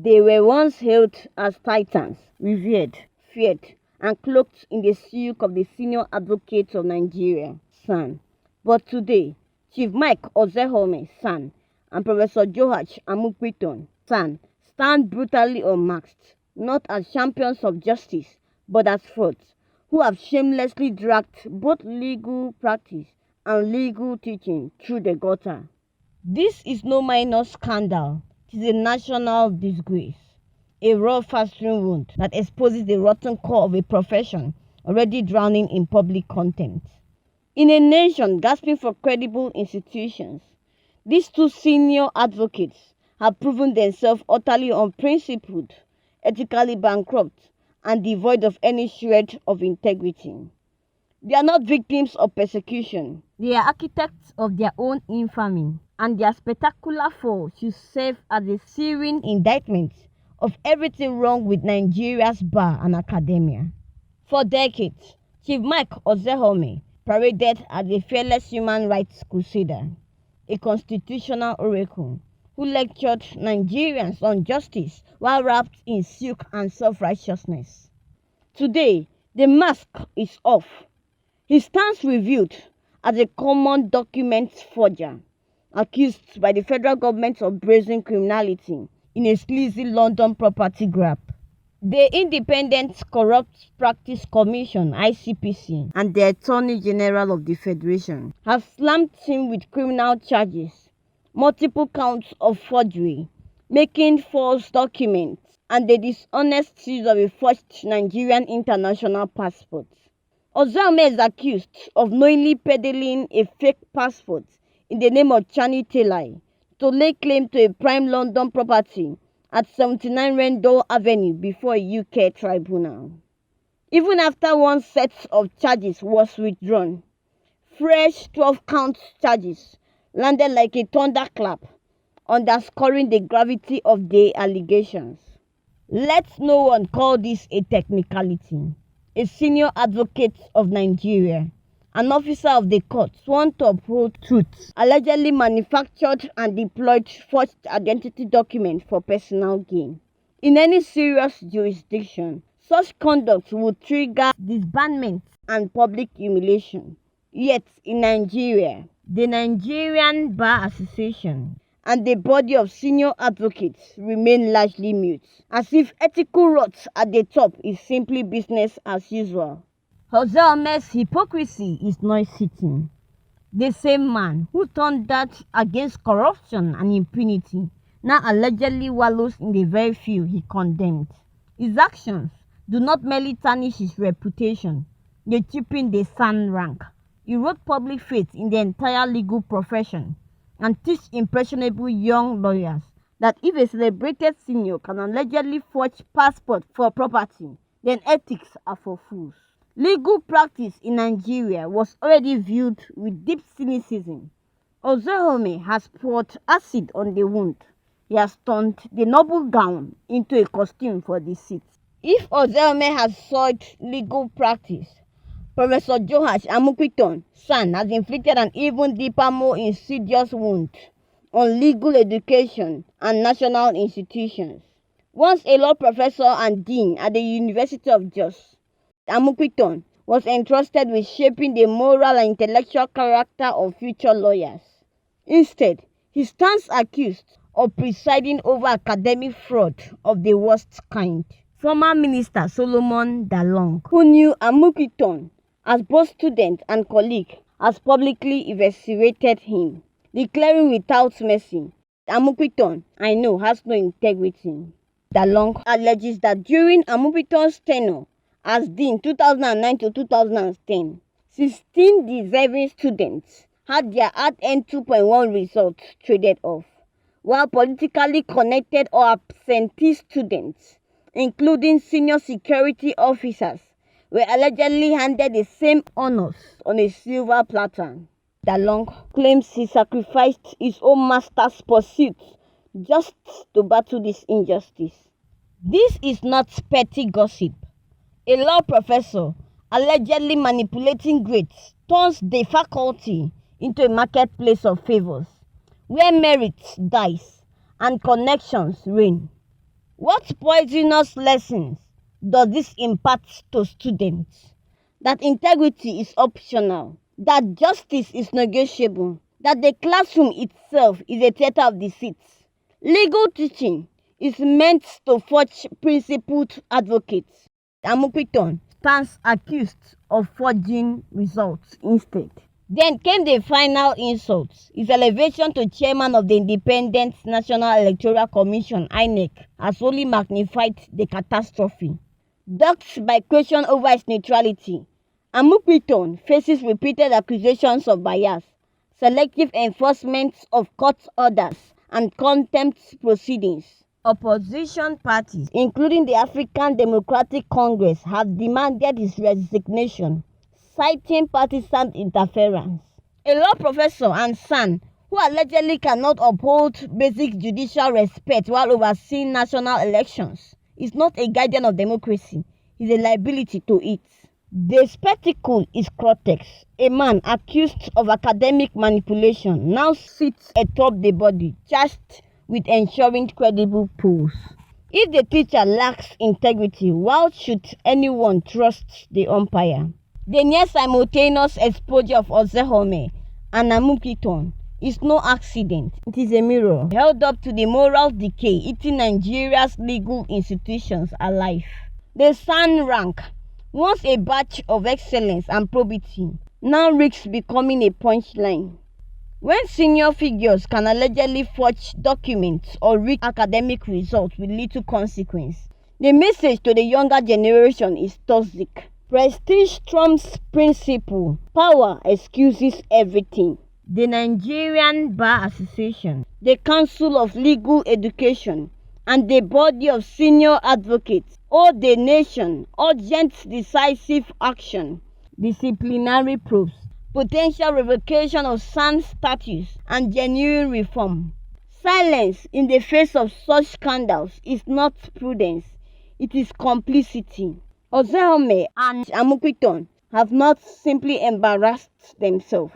They were once hailed as titans, revered, feared, and cloaked in the silk of the senior advocates of Nigeria, SAN. But today, Chief Mike Ozekhome, SAN, and Professor Joash Amupitan, SAN, stand brutally unmasked, not as champions of justice, but as frauds who have shamelessly dragged both legal practice and legal teaching through the gutter. This is no minor scandal. It is a national disgrace, a raw festering wound that exposes the rotten core of a profession already drowning in public contempt. In a nation gasping for credible institutions, these two senior advocates have proven themselves utterly unprincipled, ethically bankrupt, and devoid of any shred of integrity. They are not victims of persecution. They are architects of their own infamy, and their spectacular fall should serve as a searing indictment of everything wrong with Nigeria's bar and academia. For decades, Chief Mike Ozekhome paraded as a fearless human rights crusader, a constitutional oracle who lectured Nigerians on justice while wrapped in silk and self-righteousness. Today, the mask is off. He stands revealed as a common documents forger, accused by the federal government of brazen criminality in a sleazy London property grab. The Independent Corrupt Practice Commission (ICPC) and the Attorney General of the Federation have slammed him with criminal charges, multiple counts of forgery, making false documents, and the dishonest use of a forged Nigerian international passport. Ozekhome is accused of knowingly peddling a fake passport in the name of Chani Telai to lay claim to a prime London property at 79 Rendell Avenue before a UK tribunal. Even after one set of charges was withdrawn, fresh 12-count charges landed like a thunderclap, underscoring the gravity of the allegations. Let no one call this a technicality. A senior advocate of Nigeria, an officer of the court sworn to uphold truth, allegedly manufactured and deployed forged identity documents for personal gain. In any serious jurisdiction, such conduct would trigger disbandment and public humiliation. Yet in Nigeria, the Nigerian Bar Association and the body of senior advocates remain largely mute, as if ethical rot at the top is simply business as usual. Ozekhome's hypocrisy is noise-hitting. The same man who thundered against corruption and impunity now allegedly wallows in the very feud he condemned. His actions do not merely tarnish his reputation, they cheapen the SAN rank, erode public faith in the entire legal profession, and teach impressionable young lawyers that if a celebrated senior can allegedly forge passports for property, then ethics are for fools. Legal practice in Nigeria was already viewed with deep cynicism. Ozekhome has poured acid on the wound. He has turned the noble gown into a costume for deceit. If Ozekhome has soiled legal practice, Professor Joash Amupitan, SAN, has inflicted an even deeper, more insidious wound on legal education and national institutions. Once a law professor and dean at the University of Jos, Amupitan was entrusted with shaping the moral and intellectual character of future lawyers. Instead, he stands accused of presiding over academic fraud of the worst kind. Former Minister Solomon Dalong, who knew Amupitan as both student and colleague, has publicly eviscerated him, declaring without mercy, Amupitan, I know, has no integrity. Dalong alleges that during Amupitan's tenure as Dean 2009 to 2010, 16 deserving students had their hard-earned 2.1 results traded off, while politically connected or absentee students, including senior security officers, were allegedly handed the same honors on a silver platter. Dalong claims he sacrificed his own master's pursuit just to battle this injustice. This is not petty gossip. A law professor allegedly manipulating grades turns the faculty into a marketplace of favors, where merits dies and connections reign. What poisonous lessons does this impart to students? That integrity is optional, that justice is negotiable, that the classroom itself is a theater of deceit. Legal teaching is meant to forge principled advocates. Amupitan stands accused of forging results instead. Then came the final insult, his elevation to chairman of the Independent National Electoral Commission (INEC) has only magnified the catastrophe. Dogged by question over his neutrality, Amupitan faces repeated accusations of bias, selective enforcement of court orders, and contempt proceedings. Opposition parties, including the African Democratic Congress, have demanded his resignation, citing partisan interference. A law professor and son who allegedly cannot uphold basic judicial respect while overseeing national elections is not a guardian of democracy, he is a liability to it. The spectacle is grotesque. A man accused of academic manipulation now sits atop the body, charged with ensuring credible polls. If the teacher lacks integrity, why should anyone trust the umpire? The near simultaneous exposure of Ozekhome and Amupitan is no accident. It is a mirror held up to the moral decay eating Nigeria's legal institutions alive. The SAN rank, once a badge of excellence and probity, now risks becoming a punchline. When senior figures can allegedly forge documents or rig academic results with little consequence, the message to the younger generation is toxic. Prestige trumps principle. Power excuses everything. The Nigerian Bar Association, the Council of Legal Education, and the body of senior advocates owe the nation urgent decisive action, disciplinary probes, potential revocation of SAN status, and genuine reform. Silence in the face of such scandals is not prudence, it is complicity. Ozekhome and Amupitan have not simply embarrassed themselves,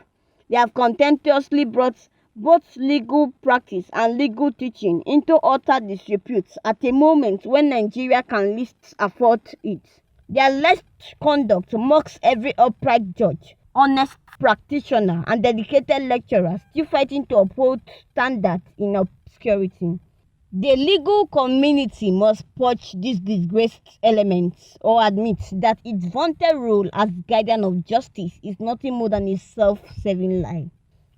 they have contemptuously brought both legal practice and legal teaching into utter disrepute at a moment when Nigeria can least afford it. Their alleged conduct mocks every upright judge, honest practitioner, and dedicated lecturer still fighting to uphold standards in obscurity. The legal community must purge these disgraced elements or admit that its vaunted role as guardian of justice is nothing more than a self-serving lie.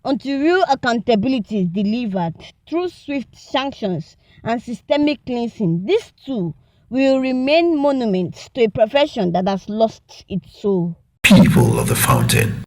Until real accountability is delivered through swift sanctions and systemic cleansing, these too will remain monuments to a profession that has lost its soul. People of the fountain.